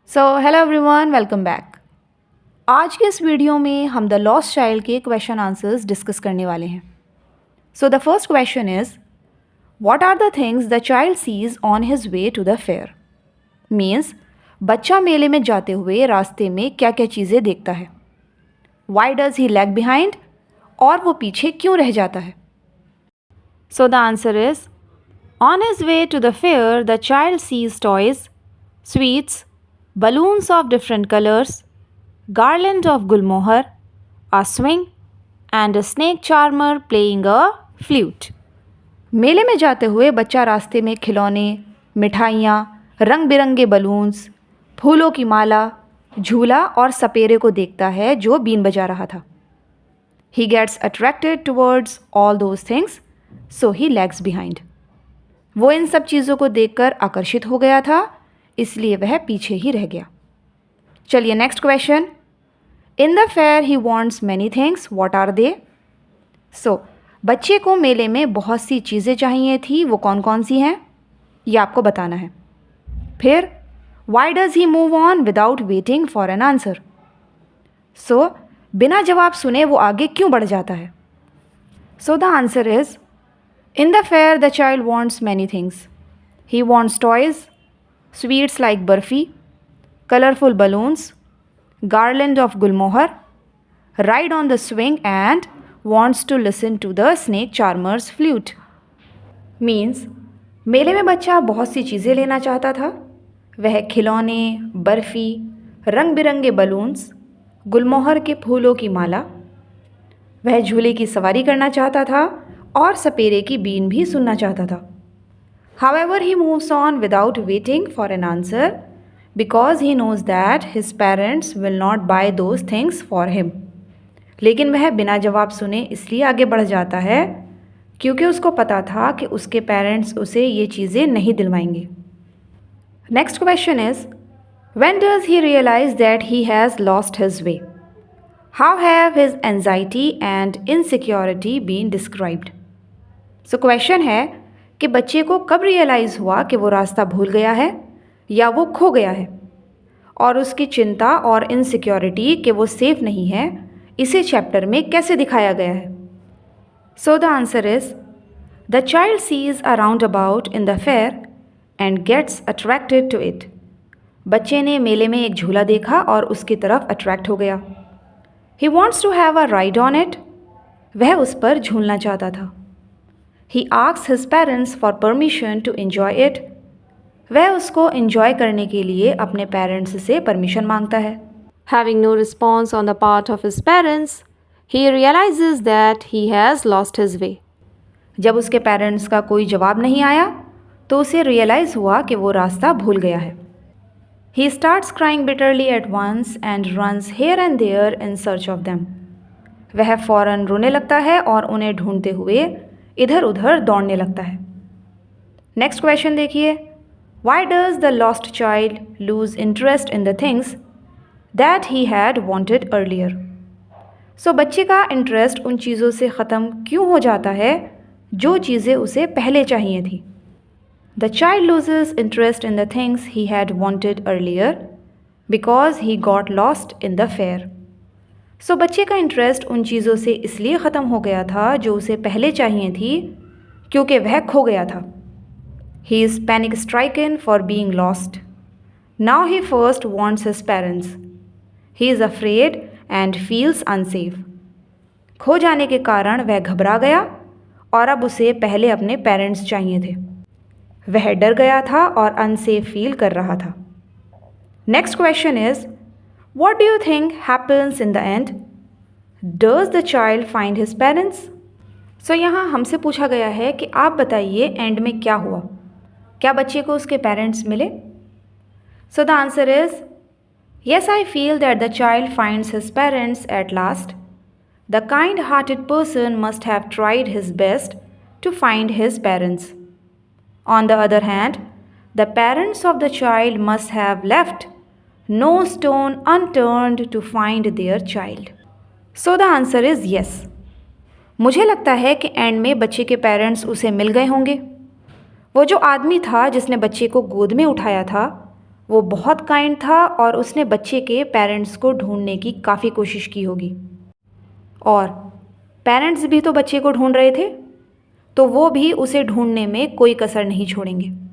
Hello everyone, welcome back. आज के इस वीडियो में हम द लॉस्ट चाइल्ड के क्वेश्चन आंसर्स डिस्कस करने वाले हैं। The first question is, what are the things the child sees on his way to the fair. Means बच्चा मेले में जाते हुए रास्ते में क्या क्या चीज़ें देखता है। Why does he lag behind, और वो पीछे क्यों रह जाता है। The answer is, on his way to the fair the child sees toys, sweets, balloons of different colors, garland of gulmohar, a swing and a snake charmer playing a flute. मेले में जाते हुए बच्चा रास्ते में खिलौने, मिठाइयाँ, रंग बिरंगे बलून्स, फूलों की माला, झूला और सपेरे को देखता है जो बीन बजा रहा था। He gets attracted towards all those things, so he lags behind. वो इन सब चीज़ों को देखकर आकर्षित हो गया था, इसलिए वह पीछे ही रह गया। चलिए next question. In the fair he wants many things, what are they. बच्चे को मेले में बहुत सी चीज़ें चाहिए थी, वो कौन कौन सी हैं ये आपको बताना है। फिर Y does he move on without waiting for an answer. बिना जवाब सुने वो आगे क्यों बढ़ जाता है। The answer is, in the fair the child wants many things. He wants toys, sweets like barfi, colorful balloons, garland of gulmohar, ride on the swing and wants to listen to the snake charmer's flute. Means मेले में बच्चा बहुत सी चीज़ें लेना चाहता था। वह खिलौने, बर्फ़ी, रंग बिरंगे बलून्स, गुलमोहर के फूलों की माला, वह झूले की सवारी करना चाहता था और सपेरे की बीन भी सुनना चाहता था। However, he moves on without waiting for an answer because he knows that his parents will not buy those things for him. लेकिन वह बिना जवाब सुने इसलिए आगे बढ़ जाता है क्योंकि उसको पता था कि उसके पेरेंट्स उसे ये चीज़ें नहीं दिलवाएंगे। Next question is, when does he realize that he has lost his way? How have his anxiety and insecurity been described? Question है कि बच्चे को कब रियलाइज़ हुआ कि वो रास्ता भूल गया है या वो खो गया है, और उसकी चिंता और इनसिक्योरिटी कि वो सेफ नहीं है इसे चैप्टर में कैसे दिखाया गया है। The answer is, the child sees a roundabout in the fair and gets attracted to it. बच्चे ने मेले में एक झूला देखा और उसकी तरफ अट्रैक्ट हो गया। He wants to have a ride on it, वह उस पर झूलना चाहता था। He asks his parents for permission to enjoy it. वह उसको enjoy करने के लिए अपने पेरेंट्स से परमिशन मांगता है। Having no response on the part of his parents, he realizes that he has lost his way. जब उसके पेरेंट्स का कोई जवाब नहीं आया तो उसे रियलाइज़ हुआ कि वो रास्ता भूल गया है। He starts crying bitterly at once and runs here and there in search of them. वह फ़ौरन रोने लगता है और उन्हें ढूंढते हुए इधर उधर दौड़ने लगता है। नेक्स्ट क्वेश्चन देखिए, why does the lost child loose interest in the things that he had wanted earlier. बच्चे का इंटरेस्ट उन चीज़ों से ख़त्म क्यों हो जाता है जो चीज़ें उसे पहले चाहिए थी। The child loses interest in the things he had wanted earlier because he got lost in the fair. बच्चे का इंटरेस्ट उन चीज़ों से इसलिए ख़त्म हो गया था जो उसे पहले चाहिए थी क्योंकि वह खो गया था। He is panic stricken for being lost. Now he first wants his parents. He is afraid and feels unsafe. खो जाने के कारण वह घबरा गया और अब उसे पहले अपने पेरेंट्स चाहिए थे। वह डर गया था और अनसेफ फील कर रहा था। Next question is, what do you think happens in the end? Does the child find his parents? यहाँ हमसे पूछा गया है कि आप बताइए एंड में क्या हुआ, क्या बच्चे को उसके पेरेंट्स मिले। The answer is, yes, I feel that the child finds his parents at last. The kind-hearted person must have tried his best to find his parents. On the other hand, the parents of the child must have left no stone unturned to find their child. The answer is yes. मुझे लगता है कि and में बच्चे के parents उसे मिल गए होंगे। वो जो आदमी था जिसने बच्चे को गोद में उठाया था वो बहुत काइंड था और उसने बच्चे के पेरेंट्स को ढूंढने की काफ़ी कोशिश की होगी। और पेरेंट्स भी तो बच्चे को ढूंढ रहे थे, तो वो भी उसे ढूंढने में कोई कसर नहीं छोड़ेंगे।